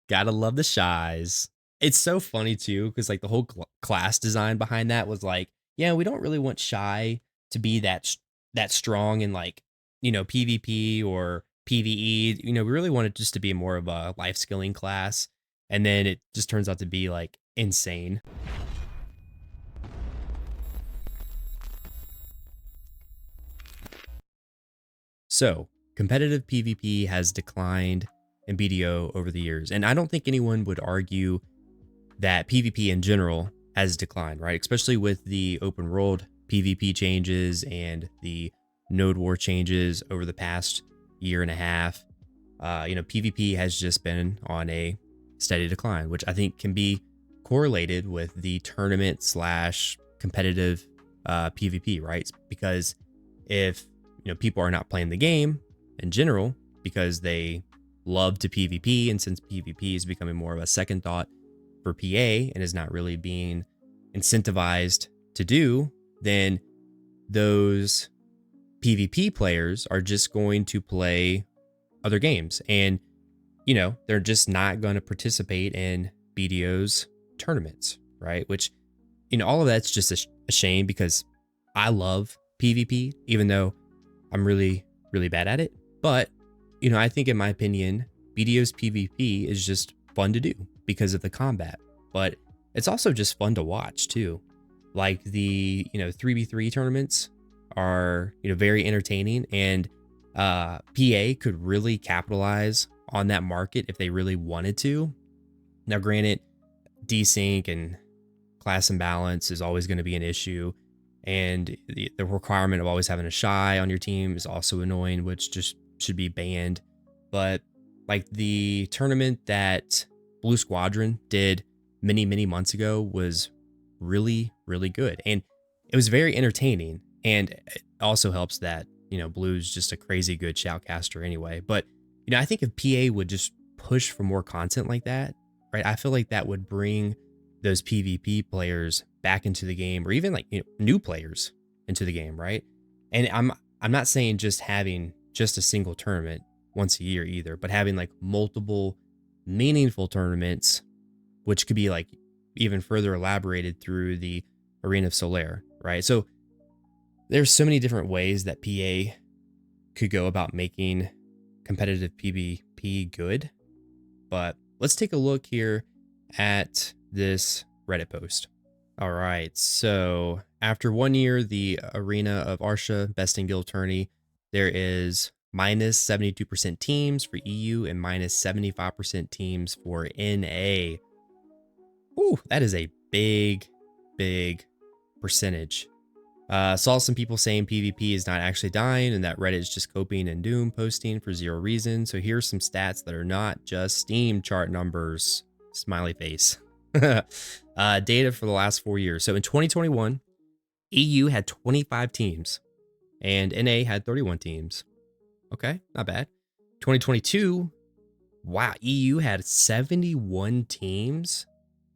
Gotta love the shies. It's so funny too, because like the whole class design behind that was like, yeah, we don't really want shy to be that strong in like PvP or PvE. We really want it just to be more of a life skilling class, and then it just turns out to be like insane. So competitive PvP has declined in BDO over the years, and I don't think anyone would argue that PvP in general has declined, right? Especially with the open world PvP changes and the node war changes over the past year and a half. PvP has just been on a steady decline, which I think can be correlated with the tournament slash competitive PvP, right? Because if people are not playing the game in general because they love to PvP, and since PvP is becoming more of a second thought for PA and is not really being incentivized to do, then those PvP players are just going to play other games, and they're just not going to participate in BDO's tournaments, right? Which all of that's just a shame, because I love PvP, even though I'm really really bad at it. But I think, in my opinion, BDO's PvP is just fun to do because of the combat, but it's also just fun to watch too. Like the 3v3 tournaments are very entertaining, and PA could really capitalize on that market if they really wanted to. Now granted, desync and class imbalance is always going to be an issue, and the requirement of always having a shy on your team is also annoying, which just should be banned. But like the tournament that Blue Squadron did many months ago was really really good, and it was very entertaining, and it also helps that Blue's just a crazy good shoutcaster anyway. But I think if PA would just push for more content like that, right, I feel like that would bring those PvP players back into the game, or even like new players into the game, right? And I'm not saying just having just a single tournament once a year either, but having like multiple meaningful tournaments, which could be like even further elaborated through the Arena of Solaire, right? So there's so many different ways that PA could go about making competitive PvP good. But let's take a look here at this Reddit post. All right, so after 1 year, the Arena of Arsha Best in Guild tourney, there is minus 72% teams for EU and minus 75% teams for NA. Ooh, that is a big percentage. Saw some people saying PvP is not actually dying and that Reddit is just coping and doom posting for zero reason. So here's some stats that are not just Steam chart numbers. Smiley face. Data for the last 4 years. So in 2021, EU had 25 teams and NA had 31 teams. Okay, not bad. 2022, wow, EU had 71 teams.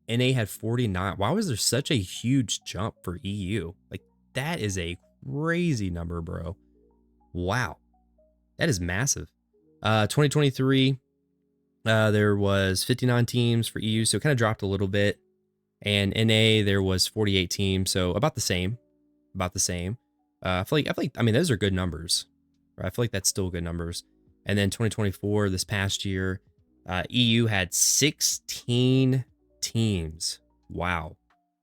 NA had 49. Why was there such a huge jump for EU? Like, that is a crazy number, bro. Wow. That is massive. 2023, there was 59 teams for EU, so it kind of dropped a little bit. And NA, there was 48 teams, so about the same. About the same. I feel like, I mean, those are good numbers. Right? I feel like that's still good numbers. And then 2024, this past year, EU had 16 teams. Wow.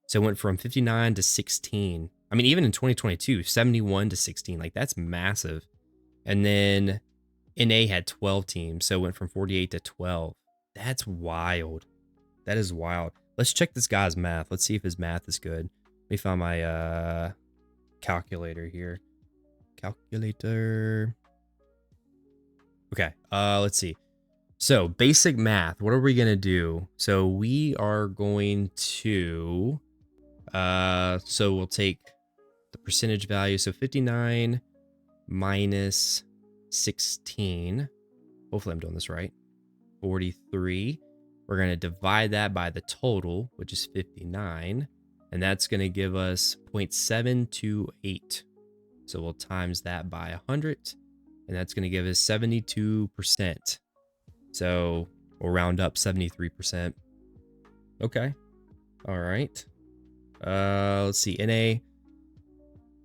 So it went from 59 to 16. I mean, even in 2022, 71 to 16, like that's massive. And then NA had 12 teams, so it went from 48 to 12. That's wild. That is wild. Let's check this guy's math. Let's see if his math is good. Let me find my calculator here. Calculator. Okay, let's see. So basic math, what are we gonna do? So we are going to, so we'll take the percentage value. So 59 minus 16. Hopefully I'm doing this right. 43. We're gonna divide that by the total, which is 59. And that's gonna give us 0.728. So we'll times that by 100. And that's gonna give us 72%. So We'll round up 73%. Okay. All right. Let's see, NA.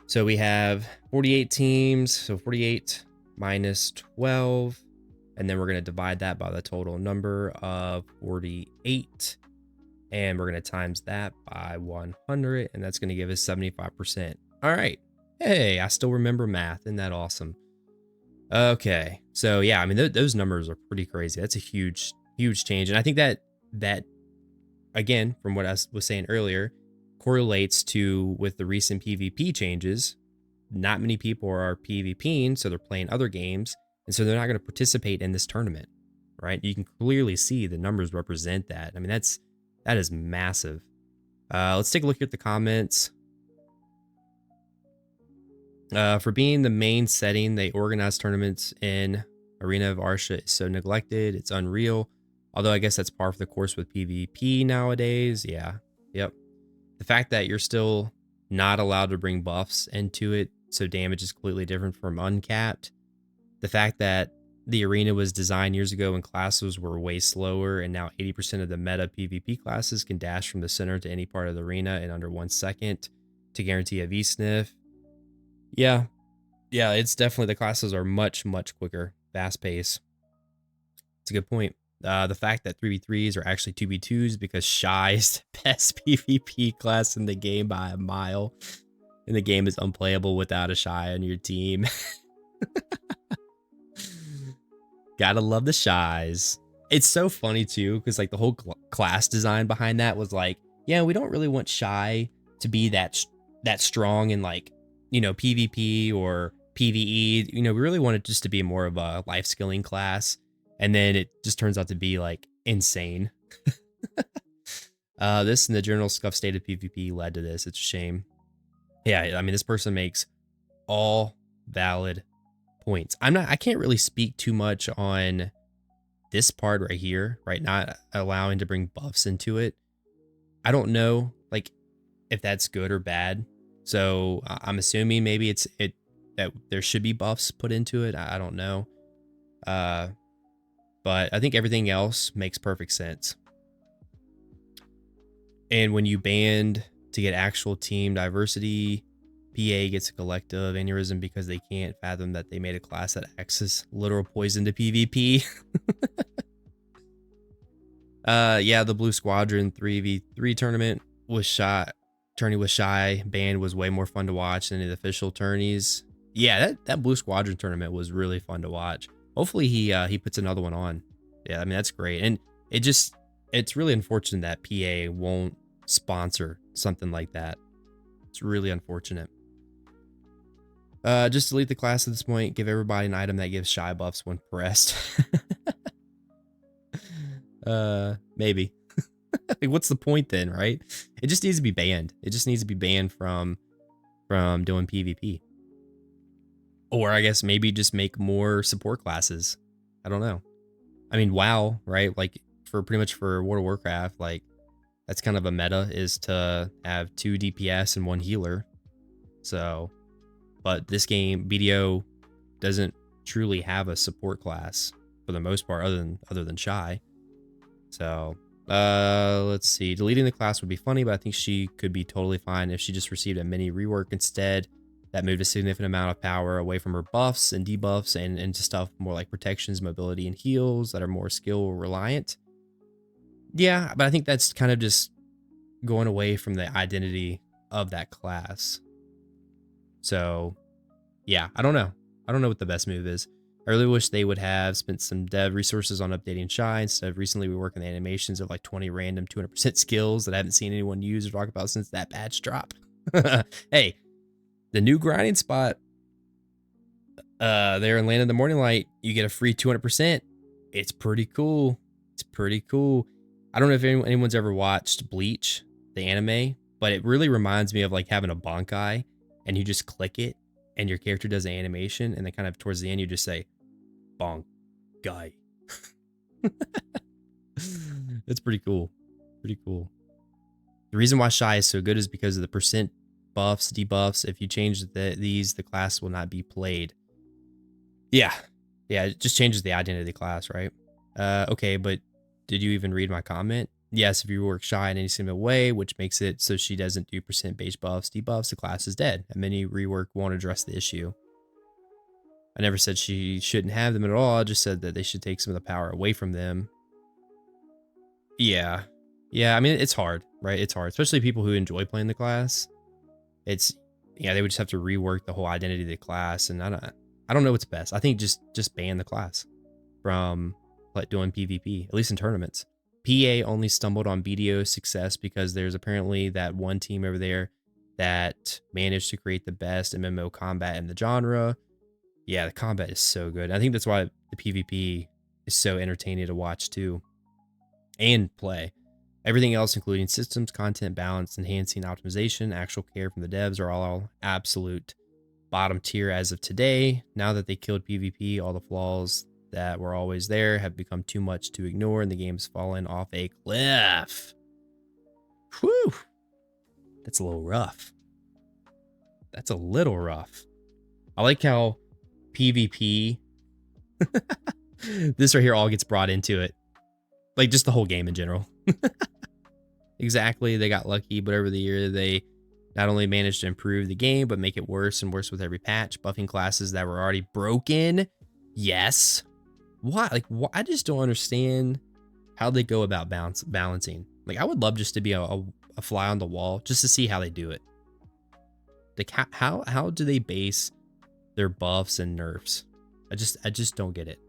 So we have 48 teams, so 48 minus 12, and then we're going to divide that by the total number of 48, and we're going to times that by 100, and that's going to give us 75%. All right. Hey, I still remember math. Isn't that awesome? Okay. So yeah, I mean, those numbers are pretty crazy. That's a huge change. And I think that again, from what I was saying earlier, correlates to with the recent PvP changes. Not many people are PvPing, so they're playing other games, and so they're not going to participate in this tournament, right? You can clearly see the numbers represent that. I mean, that is massive. Let's take a look at the comments. For being the main setting, they organize tournaments in Arena of Arsha is so neglected. It's unreal. Although I guess that's par for the course with PvP nowadays. Yeah. Yep. The fact that you're still not allowed to bring buffs into it, so damage is completely different from uncapped. The fact that the arena was designed years ago when classes were way slower, and now 80% of the meta PvP classes can dash from the center to any part of the arena in under 1 second to guarantee a V-sniff. Yeah. Yeah, it's definitely, the classes are much quicker, fast pace. It's a good point. The fact that 3v3s are actually 2v2s because Shy is the best PvP class in the game by a mile. And the game is unplayable without a Shy on your team. Gotta love the Shies. It's so funny too, because like the whole class design behind that was like, yeah, we don't really want Shy to be that strong in like, you know, PvP or PvE. You know, we really want it just to be more of a life skilling class. And then it just turns out to be like insane. This and the general scuff state of PvP led to this. It's a shame. Yeah, I mean, this person makes all valid points. I can't really speak too much on this part right here, right? Not allowing to bring buffs into it. I don't know, like, if that's good or bad. So I'm assuming maybe that there should be buffs put into it. I don't know. But I think everything else makes perfect sense. And when you band to get actual team diversity, PA gets a collective aneurysm because they can't fathom that they made a class that access literal poison to PvP. Yeah, the Blue Squadron 3v3 tournament was shot. Tourney was Shy. Band was way more fun to watch than the official tourneys. Yeah, that Blue Squadron tournament was really fun to watch. Hopefully he puts another one on. Yeah, I mean, that's great. And it's really unfortunate that PA won't sponsor something like that. It's really unfortunate. Just delete the class at this point. Give everybody an item that gives Shy buffs when pressed. Maybe. Like, what's the point then, right? It just needs to be banned. It just needs to be banned from doing PvP. Or I guess maybe just make more support classes. I don't know. I mean, WoW, right? Like, for pretty much for World of Warcraft, like, that's kind of a meta, is to have 2 DPS and 1 healer. So, but this game, BDO, doesn't truly have a support class for the most part, other than Shy. So, let's see. Deleting the class would be funny, but I think she could be totally fine if she just received a mini rework instead. That moved a significant amount of power away from her buffs and debuffs and into stuff more like protections, mobility, and heals that are more skill reliant. Yeah, but I think that's kind of just going away from the identity of that class. So, yeah, I don't know. I don't know what the best move is. I really wish they would have spent some dev resources on updating Shy instead of recently reworking the animations of like 20 random 200% skills that I haven't seen anyone use or talk about since that patch drop. Hey, the new grinding spot there in Land of the Morning Light, you get a free 200%. It's pretty cool. It's pretty cool. I don't know if anyone's ever watched Bleach, the anime, but it really reminds me of like having a Bankai and you just click it and your character does the animation, and then kind of towards the end you just say Bankai. That's pretty cool. Pretty cool. The reason why Shy is so good is because of the percent buffs, debuffs. If you change these, the class will not be played. Yeah. Yeah, it just changes the identity of the class, right? Okay, but Did you even read my comment? Yes, if you work shy in any single way, which makes it so she doesn't do percent base buffs, debuffs, the class is dead. And many rework won't address the issue. I never said she shouldn't have them at all. I just said that they should take some of the power away from them. Yeah. Yeah, I mean, it's hard, right? It's hard, especially people who enjoy playing the class. It's, yeah, they would just have to rework the whole identity of the class. And I don't know what's best. I think just ban the class from like doing PvP, at least in tournaments. PA only stumbled on BDO success because there's apparently that one team over there that managed to create the best MMO combat in the genre. Yeah, the combat is so good. I think that's why the PvP is so entertaining to watch too and play. Everything else, including systems, content, balance, enhancing, optimization, actual care from the devs, are all absolute bottom tier as of today. Now that they killed PvP, all the flaws that were always there have become too much to ignore, and the game's fallen off a cliff. Whew. That's a little rough. That's a little rough. I like how PvP, this right here all gets brought into it. Like just the whole game in general. Exactly, they got lucky, but over the year they not only managed to improve the game, but make it worse and worse with every patch, buffing classes that were already broken. Yes. Why? Like, I just don't understand how they go about balancing. Like, I would love just to be a fly on the wall just to see how they do it. Like, how do they base their buffs and nerfs? I just don't get it.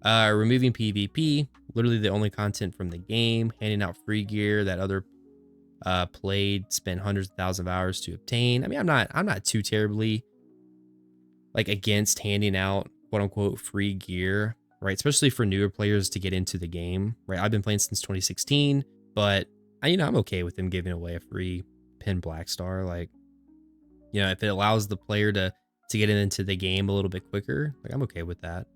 Removing PvP, literally the only content from the game, handing out free gear that other played, spent hundreds of thousands of hours to obtain. I mean, I'm not too terribly like against handing out quote unquote free gear, right? Especially for newer players to get into the game, right? I've been playing since 2016, but I'm okay with them giving away a free pin black star. Like, if it allows the player to get into the game a little bit quicker, like I'm okay with that.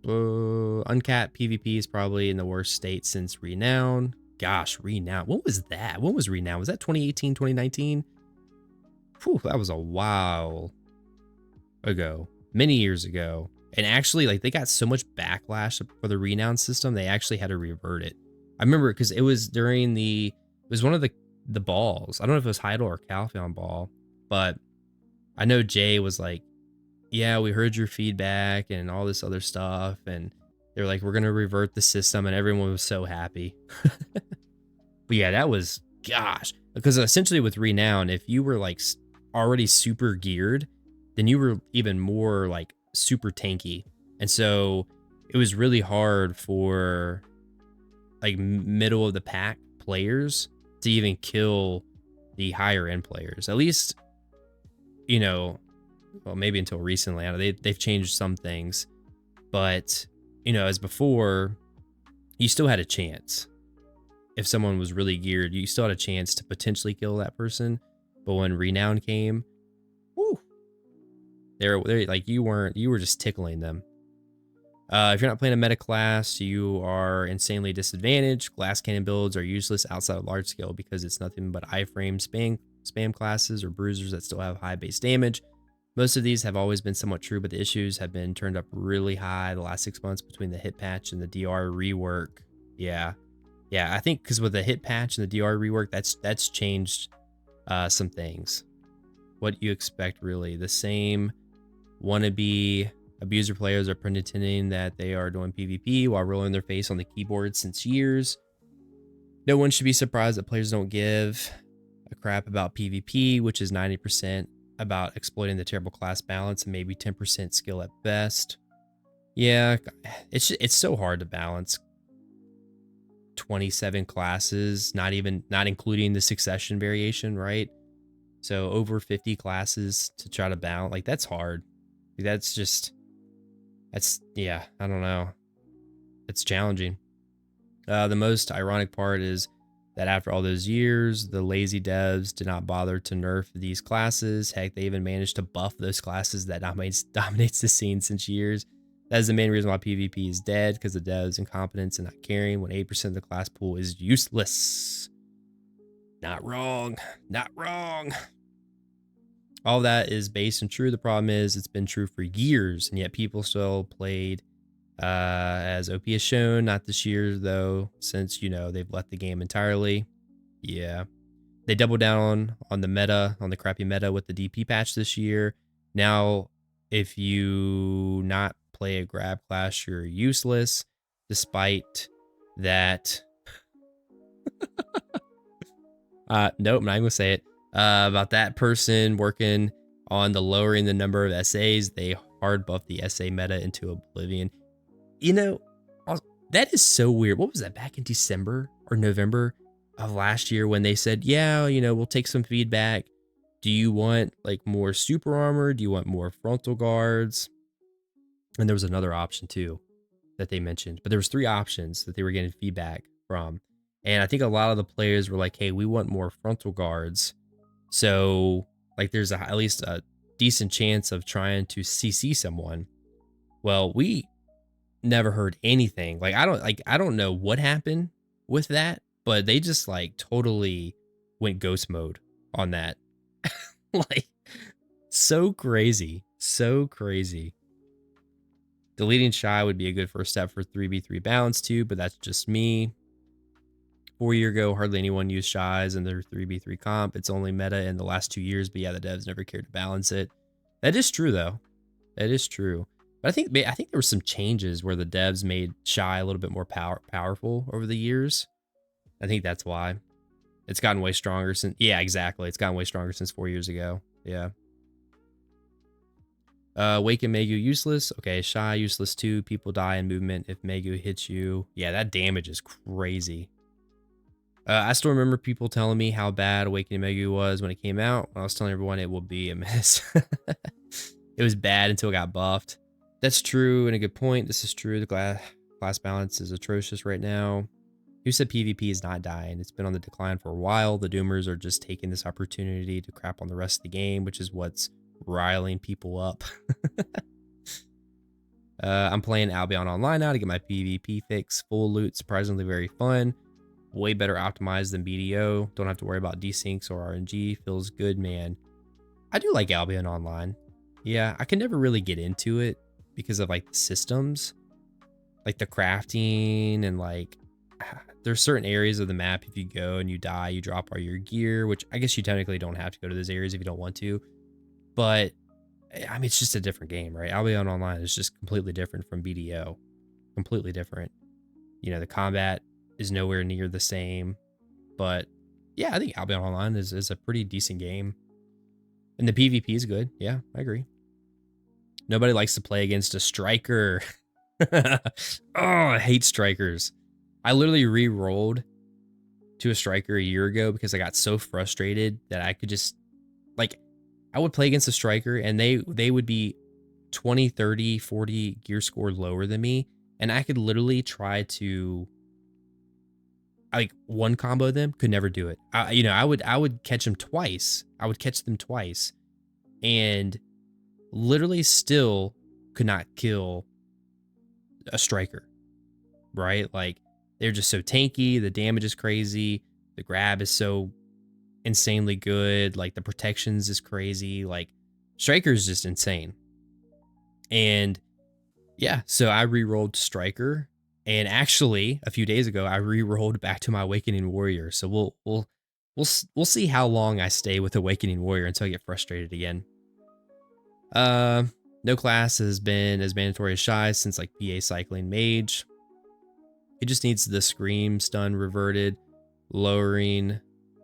Uncapped PvP is probably in the worst state since Renown. Gosh, Renown. What was that? When was Renown? Was that 2018, 2019? Whew, that was a while ago. Many years ago. And actually, like, they got so much backlash for the Renown system, they actually had to revert it. I remember because it was during it was one of the balls. I don't know if it was Heidel or Calpheon ball, but I know Jay was like, yeah, we heard your feedback and all this other stuff. And they were like, we're going to revert the system. And everyone was so happy. But yeah, that was, gosh, because essentially with Renown, if you were like already super geared, then you were even more like super tanky. And so it was really hard for like middle of the pack players to even kill the higher end players. At least, well, maybe until recently. I know they've changed some things, but as before, you still had a chance. If someone was really geared, you still had a chance to potentially kill that person. But when Renown came, whoo, they're like you were just tickling them. If you're not playing a meta class, you are insanely disadvantaged. Glass cannon builds are useless outside of large scale because it's nothing but iframe spam classes or bruisers that still have high base damage. Most of these have always been somewhat true, but the issues have been turned up really high the last 6 months between the hit patch and the DR rework. Yeah, I think because with the hit patch and the DR rework, that's changed some things. What you expect, really, the same wannabe abuser players are pretending that they are doing PvP while rolling their face on the keyboard since years. No one should be surprised that players don't give a crap about PvP, which is 90% about exploiting the terrible class balance and maybe 10% skill at best. Yeah, it's so hard to balance 27 classes, not including the succession variation, right? So over 50 classes to try to balance, like that's hard. Yeah, I don't know. It's challenging. The most ironic part is that after all those years, the lazy devs did not bother to nerf these classes. Heck, they even managed to buff those classes that dominates the scene since years. That is the main reason why PvP is dead, because the devs' incompetence and not caring when 8% of the class pool is useless. Not wrong. Not wrong. All that is based and true. The problem is it's been true for years, and yet people still played As OP has shown, not this year though, since you know they've left the game entirely. Yeah, they doubled down on the meta, on the crappy meta with the DP patch this year. Now, if you not play a grab class, you're useless. Despite that, nope, I'm not even gonna say it. About that person working on the lowering the number of SAs, they hard buffed the SA meta into oblivion. You know, that is so weird. What was that, back in December or November of last year when they said, yeah, you know, we'll take some feedback. Do you want like more super armor? Do you want more frontal guards? And there was another option too that they mentioned, but there was 3 options that they were getting feedback from. And I think a lot of the players were like, hey, we want more frontal guards. So like there's at least a decent chance of trying to CC someone. Well, we never heard anything. Like I don't know what happened with that, but they just like totally went ghost mode on that. Like so crazy. So crazy. Deleting shy would be a good first step for 3v3 balance too, but that's just me. 4 years ago, hardly anyone used shies in their 3v3 comp. It's only meta in the last 2 years, but yeah, the devs never cared to balance it. That is true though. That is true. But I think there were some changes where the devs made shy a little bit more powerful over the years. I think that's why. It's gotten way stronger since, yeah, exactly. It's gotten way stronger since 4 years ago. Yeah. Wake and Megu useless. Okay, shy useless too. People die in movement if Megu hits you. Yeah, that damage is crazy. I still remember people telling me how bad Awakening Megu was when it came out. I was telling everyone it will be a miss. It was bad until it got buffed. That's true and a good point. This is true. The class balance is atrocious right now. Who said PvP is not dying? It's been on the decline for a while. The Doomers are just taking this opportunity to crap on the rest of the game, which is what's riling people up. I'm playing Albion Online now to get my PvP fix. Full loot, surprisingly very fun. Way better optimized than BDO. Don't have to worry about desyncs or RNG. Feels good, man. I do like Albion Online. Yeah, I can never really get into it because of like the systems, like the crafting and like there's certain areas of the map if you go and you die, you drop all your gear, which I guess you technically don't have to go to those areas if you don't want to. But I mean, it's just a different game, right? Albion Online is just completely different from BDO. Completely different. You know, the combat is nowhere near the same. But yeah, I think Albion Online is a pretty decent game. And the PvP is good. Yeah, I agree. Nobody likes to play against a striker. Oh, I hate strikers. I literally re-rolled to a striker a year ago because I got so frustrated that I could just, like, I would play against a striker and they would be 20, 30, 40 gear score lower than me. And I could literally try to, like, one combo them, could never do it. You know, I would catch them twice. I would catch them twice and literally still could not kill a striker, right? Like, they're just so tanky. The damage is crazy. The grab is so insanely good. Like, the protections is crazy. Like, striker is just insane. And yeah, so I re-rolled striker. And actually, a few days ago, I re-rolled back to my Awakening Warrior. So we'll see how long I stay with Awakening Warrior until I get frustrated again. No class has been as mandatory as shy since like PA Cycling Mage. It just needs the Scream Stun reverted, lowering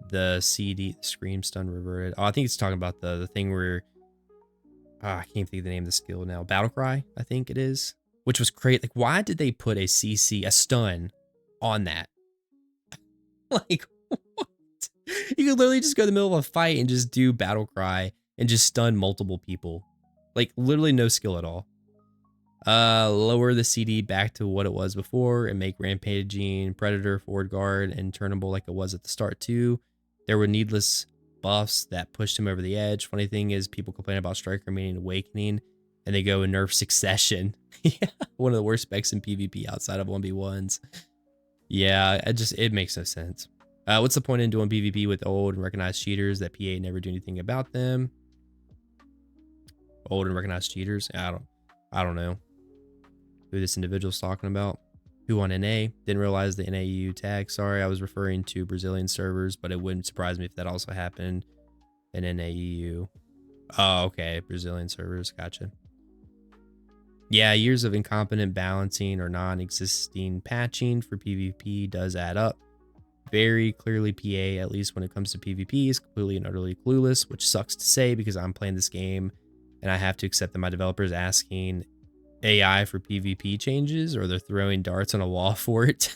the CD, Scream Stun reverted. Oh, I think it's talking about the thing where, I can't think of the name of the skill now. Battle Cry, I think it is. Which was crazy. Like, why did they put a CC, a stun, on that? Like, what? You could literally just go to the middle of a fight and just do Battle Cry and just stun multiple people. Like, literally no skill at all. Lower the CD back to what it was before and make Rampaging, Predator, Forward Guard, and Turnable like it was at the start too. There were needless buffs that pushed him over the edge. Funny thing is, people complain about Striker meaning Awakening, and they go and nerf Succession. Yeah, one of the worst specs in PvP outside of 1v1s. Yeah, it makes no sense. What's the point in doing PvP with old and recognized cheaters that PA never do anything about them? Old and recognized cheaters? I don't know. who this individual's talking about. Who on NA? Didn't realize the NAU tag. Sorry, I was referring to Brazilian servers, but it wouldn't surprise me if that also happened in NAU. Oh, okay. Brazilian servers. Gotcha. Yeah, years of incompetent balancing or non-existing patching for PvP does add up. Very clearly PA, at least when it comes to PvP, is completely and utterly clueless, which sucks to say because I'm playing this game and I have to accept that my developers asking AI for PvP changes, or they're throwing darts on a wall for it.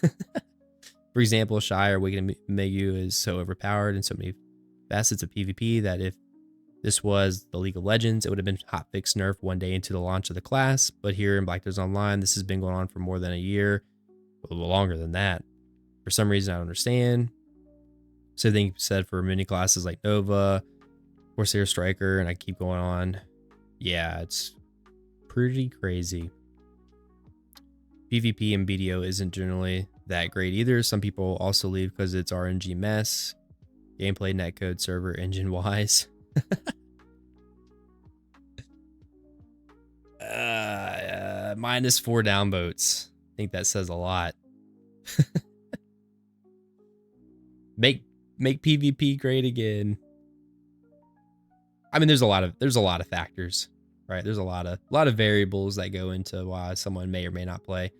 For example, Shy or Wicked Megu is so overpowered in so many facets of PvP that if this was the League of Legends, it would have been hotfix nerf one day into the launch of the class. But here in Black Desert Online, this has been going on for more than a year, a little longer than that. For some reason, I don't understand. Same thing said for mini classes like Nova, Corsair Striker, and I keep going on. Yeah, it's pretty crazy. PvP and BDO isn't generally that great either. Some people also leave because it's RNG mess, gameplay, netcode, server, engine wise. -4 downvotes. I think that says a lot. Make PvP great again. I mean, there's a lot of factors, right? There's a lot of variables that go into why someone may or may not play.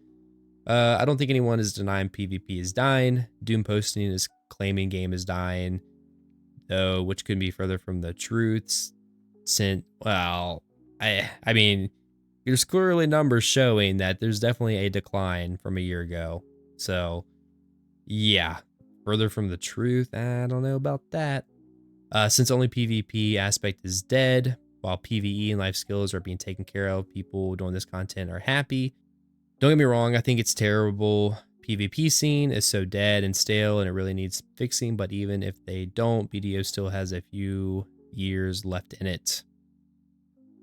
I don't think anyone is denying PvP is dying. Doom posting is claiming game is dying, though, which could be further from the truth. Well, I mean, there's clearly numbers showing that there's definitely a decline from a year ago. So, yeah, further from the truth, I don't know about that. Since only PvP aspect is dead, while PvE and life skills are being taken care of, people doing this content are happy. Don't get me wrong, I think it's terrible. PvP scene is so dead and stale and it really needs fixing, but even if they don't, BDO still has a few years left in it.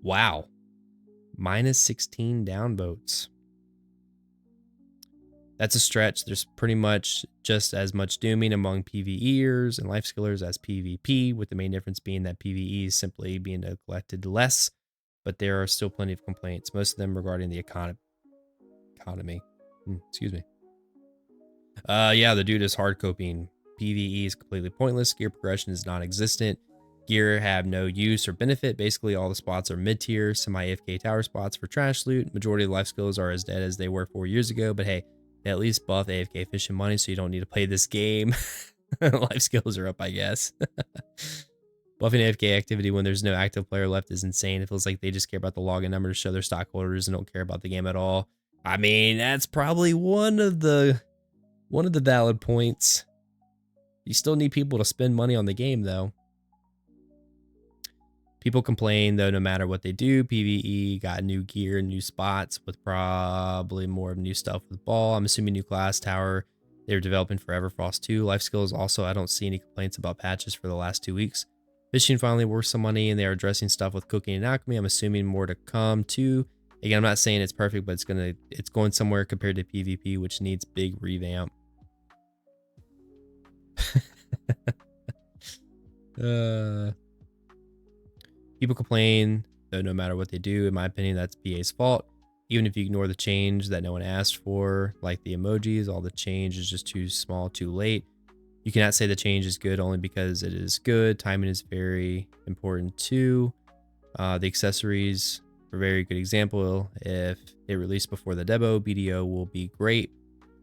Wow. -16 downvotes. That's a stretch. There's pretty much just as much dooming among PvEers and life skillers as PvP, with the main difference being that PvE is simply being neglected less, but there are still plenty of complaints, most of them regarding the economy. Excuse me. Yeah, the dude is hard coping. PvE is completely pointless. Gear progression is non-existent. Gear have no use or benefit. Basically, all the spots are mid-tier, semi-AFK tower spots for trash loot. Majority of life skills are as dead as they were 4 years ago, but hey, they at least buff AFK efficient money, so you don't need to play this game. Life skills are up, I guess. Buffing AFK activity when there's no active player left is insane. It feels like they just care about the login number to show their stockholders and don't care about the game at all. I mean, that's probably one of the valid points. You still need people to spend money on the game, though. People complain, though, no matter what they do, PvE got new gear, new spots, with probably more of new stuff with ball. I'm assuming new class tower. They're developing for Everfrost 2. Life skills also, I don't see any complaints about patches for the last 2 weeks. Fishing finally worth some money, and they are addressing stuff with cooking and alchemy. I'm assuming more to come, too. Again, I'm not saying it's perfect, but it's going somewhere compared to PvP, which needs big revamp. People complain, though no matter what they do, in my opinion, that's PA's fault. Even if you ignore the change that no one asked for, like the emojis, all the change is just too small, too late. You cannot say the change is good only because it is good. Timing is very important too. The accessories are a very good example. If they release before the demo, BDO will be great.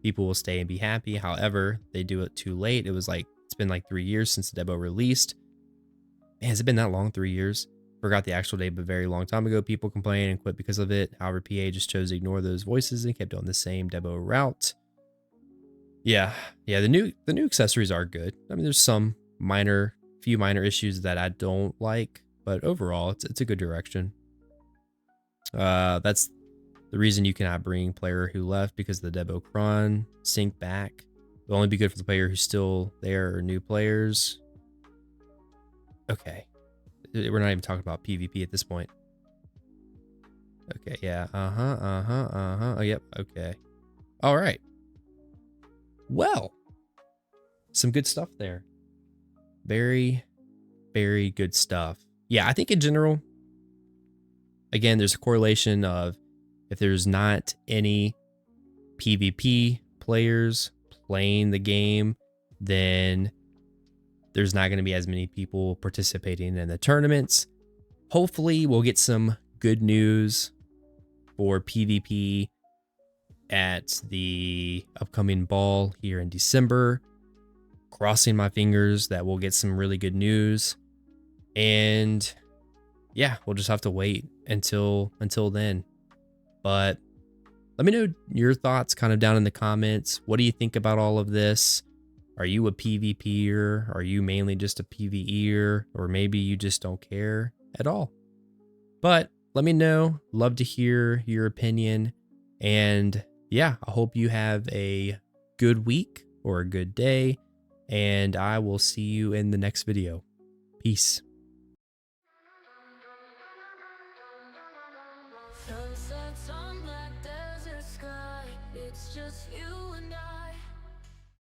People will stay and be happy. However, they do it too late. It's been like 3 years since the demo released. Man, has it been that long? 3 years? Forgot the actual date, but very long time ago. People complained and quit because of it. However, PA just chose to ignore those voices and kept doing the same demo route. Yeah, the new accessories are good. I mean, there's some few minor issues that I don't like, but overall, it's a good direction. That's the reason you cannot bring player who left, because the Debo cron sync back. It'll only be good for the player who's still there or new players. Okay. We're not even talking about PvP at this point. Okay, yeah. Oh, yep. Okay. All right. Well, some good stuff there. Very, very good stuff. Yeah, I think in general, again, there's a correlation of if there's not any PvP players playing the game, then there's not going to be as many people participating in the tournaments. Hopefully we'll get some good news for PvP at the upcoming ball here in December. Crossing my fingers that we'll get some really good news. And yeah, we'll just have to wait until then. But let me know your thoughts kind of down in the comments. What do you think about all of this? Are you a PvPer? Are you mainly just a PvEer? Or maybe you just don't care at all? But let me know. Love to hear your opinion. And yeah, I hope you have a good week or a good day. And I will see you in the next video. Peace.